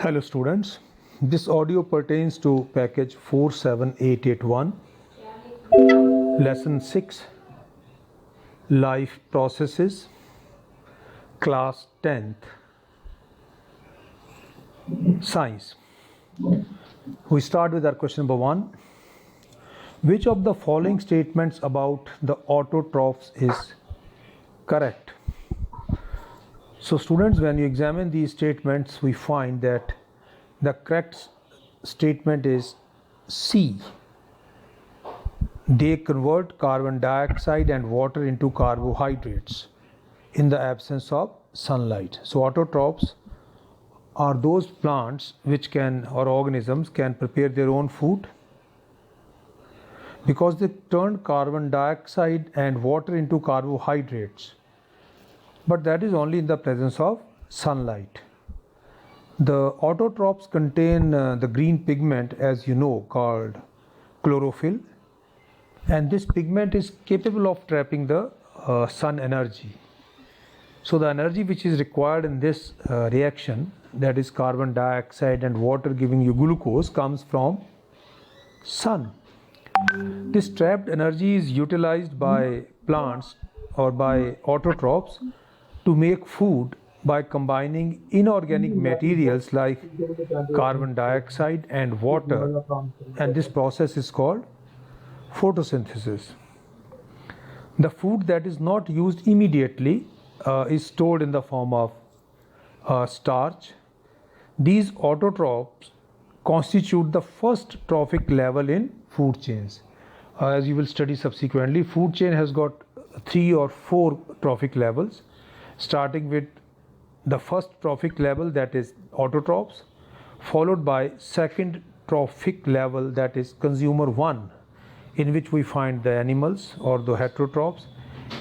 Hello students, this audio pertains to package 47881, lesson 6, life processes, class 10th, science. We start with our question number 1. Which of the following statements about the autotrophs is correct? So students, when you examine these statements, we find that the correct statement is C. They convert carbon dioxide and water into carbohydrates in the absence of sunlight. So autotrophs are those plants which can, or organisms can prepare their own food because they turn carbon dioxide and water into carbohydrates. But that is only in the presence of sunlight. The autotrophs contain the green pigment, as you know, called chlorophyll, and this pigment is capable of trapping the sun energy. So the energy which is required in this reaction, that is carbon dioxide and water giving you glucose, comes from sun. This trapped energy is utilized by plants or by autotrophs to make food by combining inorganic materials like carbon dioxide and water, and this process is called photosynthesis. The food that is not used immediately is stored in the form of starch. These autotrophs constitute the first trophic level in food chains. As you will study subsequently, food chain has got 3 or 4 trophic levels, starting with the first trophic level, that is autotrophs, followed by second trophic level, that is consumer 1, in which we find the animals or the heterotrophs,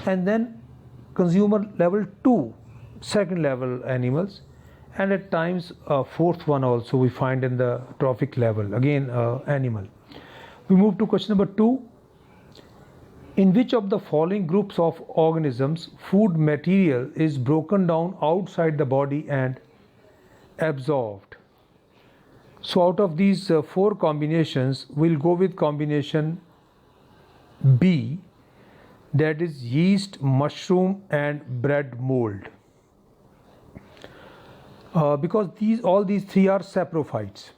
and then consumer level 2, second level animals, and at times fourth one also we find in the trophic level, again animal. We move to question number 2. In which of the following groups of organisms food material is broken down outside the body and absorbed? So out of these 4 combinations, we'll go with combination B, that is yeast, mushroom and bread mold. Because all these 3 are saprophytes.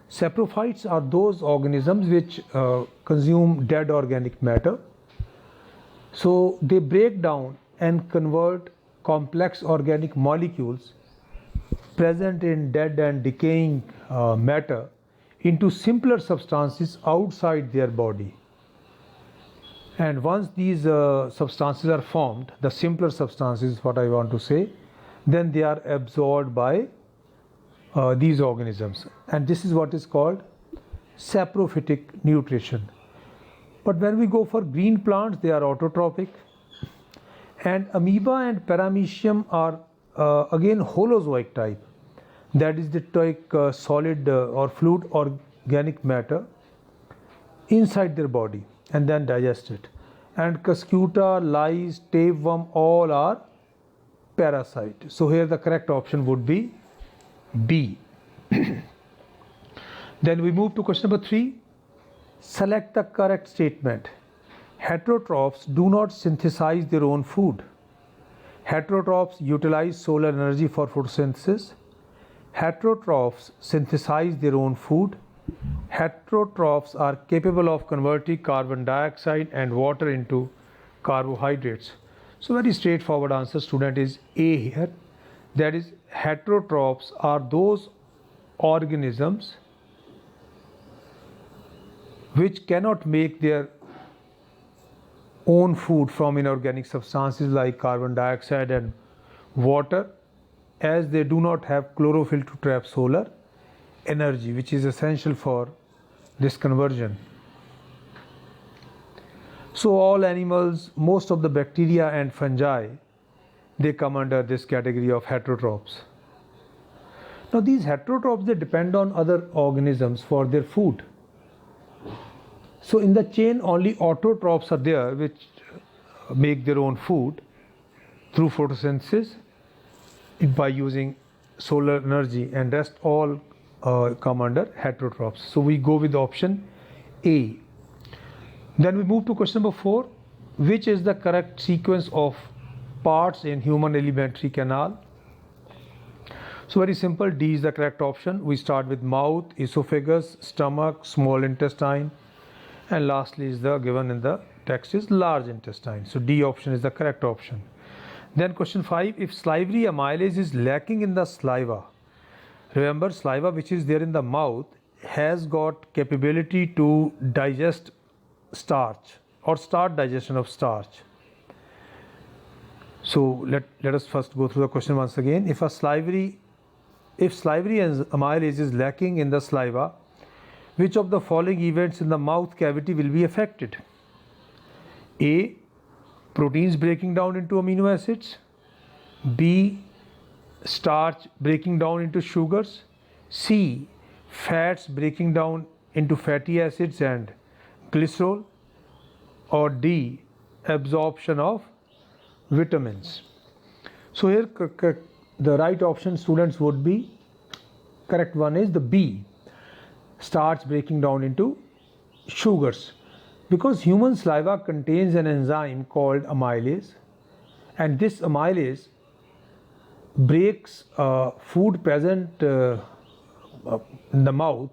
Saprophytes are those organisms which consume dead organic matter. So they break down and convert complex organic molecules present in dead and decaying matter into simpler substances outside their body. And once these substances are formed, the simpler substances is what I want to say, then they are absorbed by these organisms, and this is what is called saprophytic nutrition. But when we go for green plants, they are autotrophic, and amoeba and paramecium are again holozoic type, that is they take solid or fluid organic matter inside their body and then digest it. And cuscuta, lice, tapeworm, all are parasite. So here the correct option would be B. Then we move to question number 3. Select the correct statement. Heterotrophs do not synthesize their own food. Heterotrophs utilize solar energy for photosynthesis. Heterotrophs synthesize their own food. Heterotrophs are capable of converting carbon dioxide and water into carbohydrates. So very straightforward answer, student, is A here. That is, heterotrophs are those organisms which cannot make their own food from inorganic substances like carbon dioxide and water, as they do not have chlorophyll to trap solar energy, which is essential for this conversion. So all animals, most of the bacteria and fungi, they come under this category of heterotrophs. Now these heterotrophs, they depend on other organisms for their food. So in the chain only autotrophs are there which make their own food through photosynthesis by using solar energy, and rest all come under heterotrophs. So we go with option A. Then we move to question number 4. Which is the correct sequence of parts in human alimentary canal? So very simple, D is the correct option. We start with mouth, esophagus, stomach, small intestine, and lastly is the given in the text is large intestine. So D option is the correct option. Then question 5, if salivary amylase is lacking in the saliva, remember saliva which is there in the mouth has got capability to digest starch or start digestion of starch. So let us first go through the question once again. If salivary amylase is lacking in the saliva, which of the following events in the mouth cavity will be affected? A. Proteins breaking down into amino acids. B. Starch breaking down into sugars. C. Fats breaking down into fatty acids and glycerol. Or D. Absorption of vitamins. So here the right option, students, would be, correct one is the B, starch breaking down into sugars, because human saliva contains an enzyme called amylase, and this amylase breaks food present in the mouth.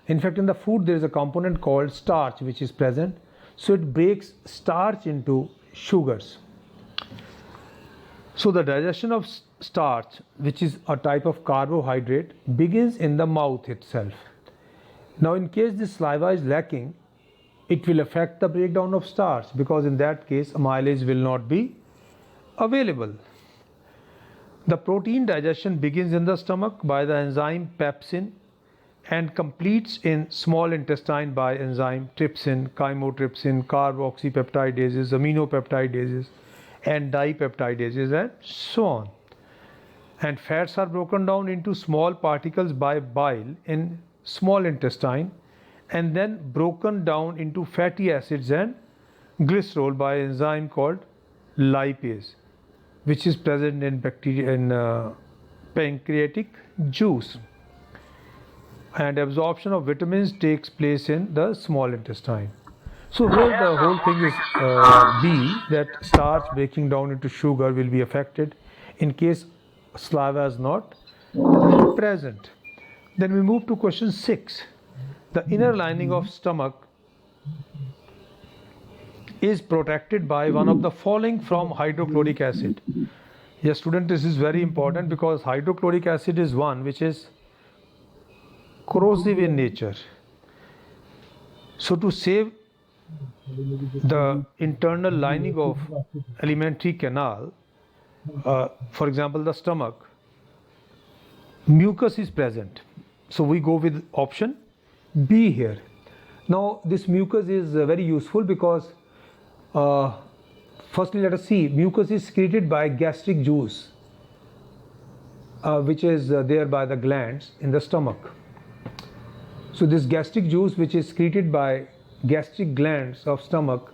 In fact, in the food there is a component called starch which is present, so it breaks starch into sugars. So the digestion of starch, which is a type of carbohydrate, begins in the mouth itself. Now in case the saliva is lacking, it will affect the breakdown of starch, because in that case amylase will not be available. The protein digestion begins in the stomach by the enzyme pepsin and completes in small intestine by enzyme trypsin, chymotrypsin, carboxypeptidases, aminopeptidases, and dipeptidases, and so on. And fats are broken down into small particles by bile in small intestine, and then broken down into fatty acids and glycerol by an enzyme called lipase, which is present in pancreatic juice. And absorption of vitamins takes place in the small intestine. So here the whole thing is B, that starch breaking down into sugar will be affected in case saliva is not present. Then we move to question 6. The inner lining of stomach is protected by one of the following from hydrochloric acid. Yes, student, this is very important because hydrochloric acid is one which is corrosive in nature. So to save the internal lining of alimentary canal, for example the stomach, mucus is present. So we go with option B here. Now this mucus is very useful because firstly let us see, mucus is secreted by gastric juice which is there by the glands in the stomach. So this gastric juice which is secreted by gastric glands of stomach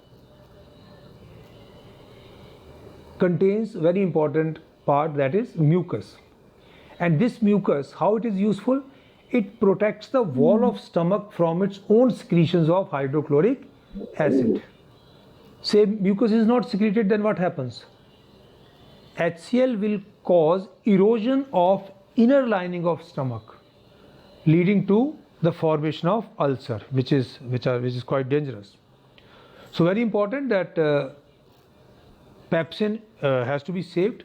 contains very important part, that is mucus. And this mucus, how it is useful? It protects the wall of stomach from its own secretions of hydrochloric acid. Say mucus is not secreted, then what happens? HCl will cause erosion of inner lining of stomach, leading to the formation of ulcer, which is quite dangerous. So very important that pepsin has to be saved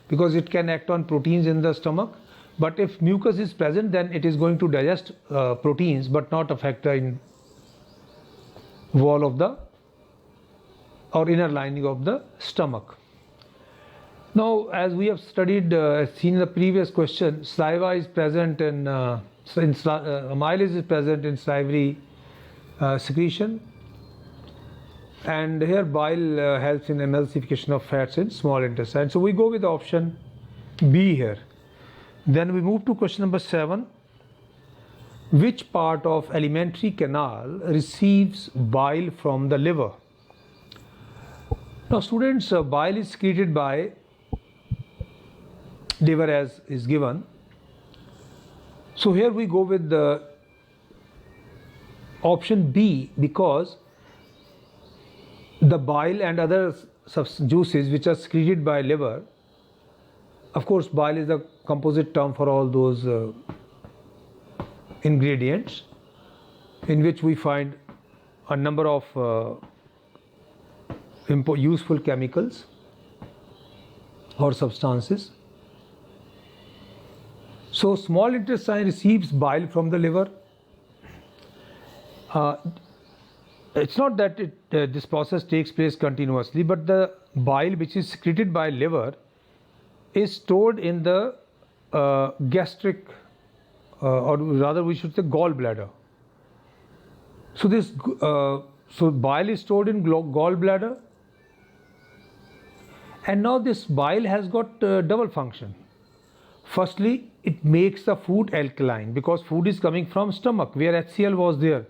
because it can act on proteins in the stomach. But if mucus is present, then it is going to digest proteins but not affect the wall of the or inner lining of the stomach. Now, as we have studied, seen in the previous question, saliva is present in amylase is present in salivary secretion, and here bile helps in emulsification of fats in small intestine. So we go with option B here. Then we move to question number 7. Which part of alimentary canal receives bile from the liver? Now students, bile is secreted by liver as is given, So here we go with the option B, because the bile and other juices which are secreted by liver, of course bile is the composite term for all those ingredients in which we find a number of useful chemicals or substances. So small intestine receives bile from the liver. It's not that this process takes place continuously, but the bile which is secreted by liver is stored in the gastric, or rather we should say gallbladder. So this so bile is stored in gallbladder, and now this bile has got double function. Firstly, it makes the food alkaline, because food is coming from stomach where HCl was there.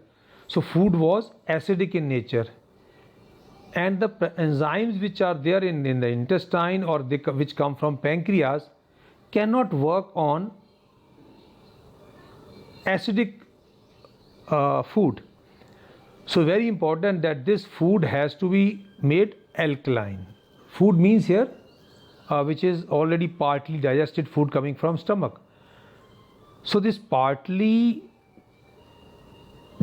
So food was acidic in nature, and the enzymes which are there in the intestine or which come from pancreas cannot work on acidic food. So very important that this food has to be made alkaline. Food means here which is already partly digested food coming from stomach. So this partly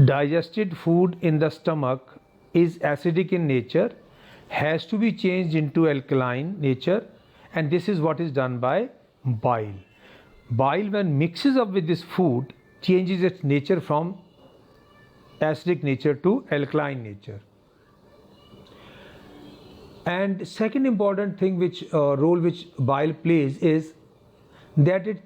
digested food in the stomach is acidic in nature, has to be changed into alkaline nature, and this is what is done by bile. Bile, when mixes up with this food, changes its nature from acidic nature to alkaline nature. And second important thing which role which bile plays is that it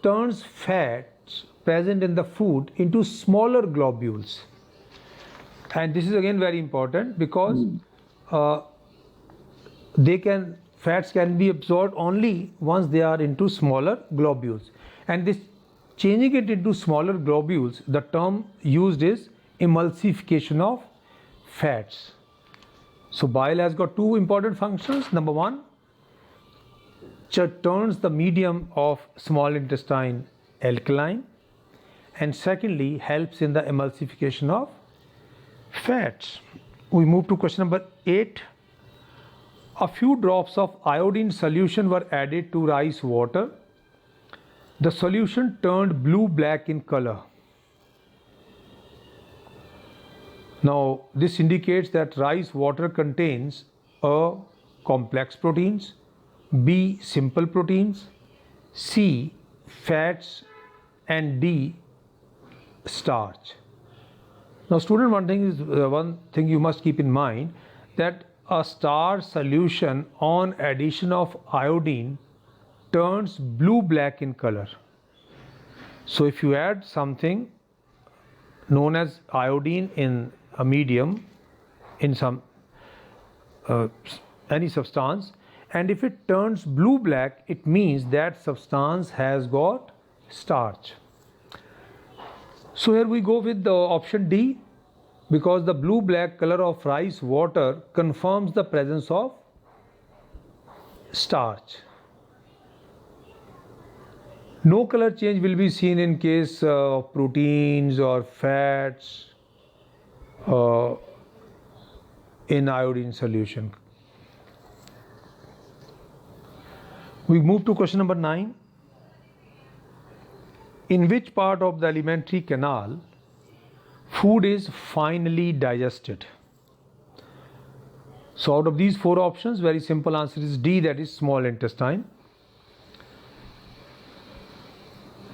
turns fats present in the food into smaller globules. And this is again very important, because fats can be absorbed only once they are into smaller globules. And this changing it into smaller globules, the term used is emulsification of fats. So bile has got two important functions. Number one, turns the medium of small intestine alkaline, and secondly, helps in the emulsification of fats. We move to question number 8. A few drops of iodine solution were added to rice water. The solution turned blue-black in color. Now, this indicates that rice water contains A. complex proteins, B. simple proteins, C. fats, and D. starch. Now, student, one thing you must keep in mind, that a starch solution on addition of iodine turns blue-black in color. So, if you add something known as iodine in a medium, in some any substance, and if it turns blue-black, it means that substance has got starch. So here we go with the option D, because the blue-black color of rice water confirms the presence of starch. No color change will be seen in case of proteins or fats in iodine solution. We move to question number 9. In which part of the alimentary canal food is finally digested? So out of these 4 options, very simple answer is D, that is small intestine.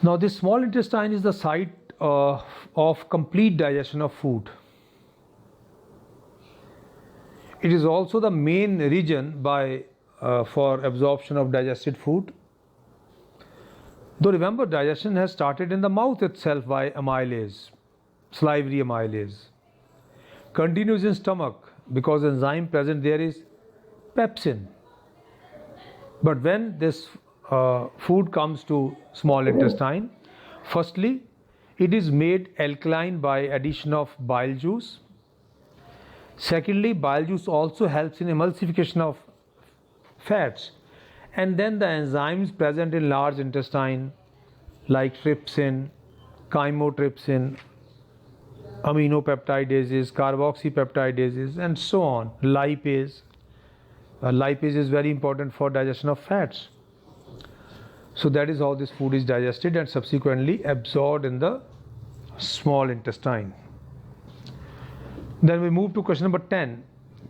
Now this small intestine is the site of complete digestion of food. It is also the main region for absorption of digested food. Though remember, digestion has started in the mouth itself by amylase, salivary amylase. Continues in stomach because enzyme present there is pepsin. But when this food comes to small intestine, firstly, it is made alkaline by addition of bile juice. Secondly, bile juice also helps in emulsification of fats. And then the enzymes present in large intestine like trypsin, chymotrypsin, aminopeptidases, carboxypeptidases, and so on. Lipase. Lipase is very important for digestion of fats. So that is how this food is digested and subsequently absorbed in the small intestine. Then we move to question number 10.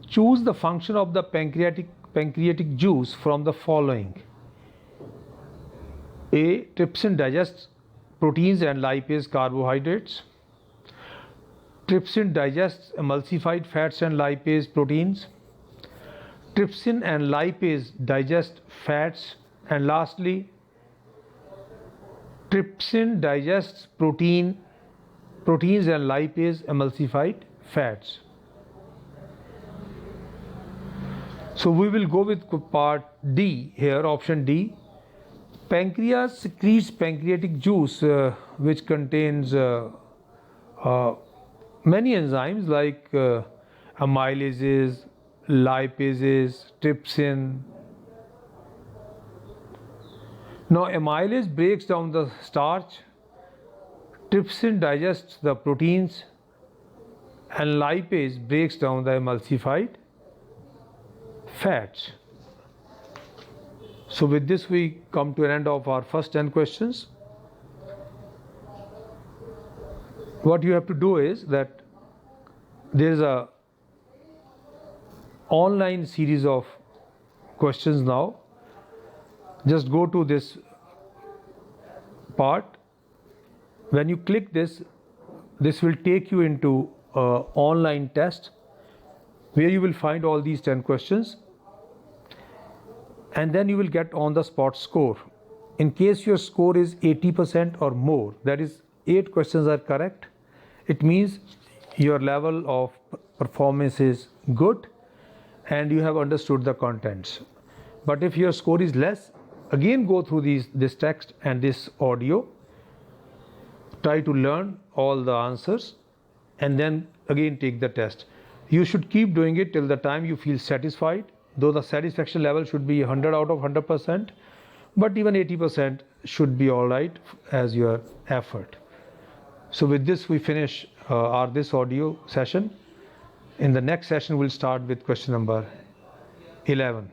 Choose the function of the pancreatic juice from the following. A. Trypsin digests proteins and lipase carbohydrates. Trypsin digests emulsified fats and lipase proteins. Trypsin and lipase digest fats. And lastly, trypsin digests proteins and lipase emulsified fats. So we will go with part D here, option D. Pancreas secretes pancreatic juice which contains many enzymes like amylases, lipases, trypsin. Now amylase breaks down the starch, trypsin digests the proteins, and lipase breaks down the emulsified fats. So with this we come to an end of our first 10 questions. What you have to do is that there is a online series of questions now. Just go to this part. When you click this will take you into an online test where you will find all these 10 questions, and then you will get on the spot score. In case your score is 80% or more, that is 8 questions are correct, it means your level of performance is good and you have understood the contents. But if your score is less, again go through this text and this audio, try to learn all the answers, and then again take the test. You should keep doing it till the time you feel satisfied, though the satisfaction level should be 100 out of 100%, but even 80% should be all right as your effort. So with this we finish this audio session. In the next session we'll start with question number 11.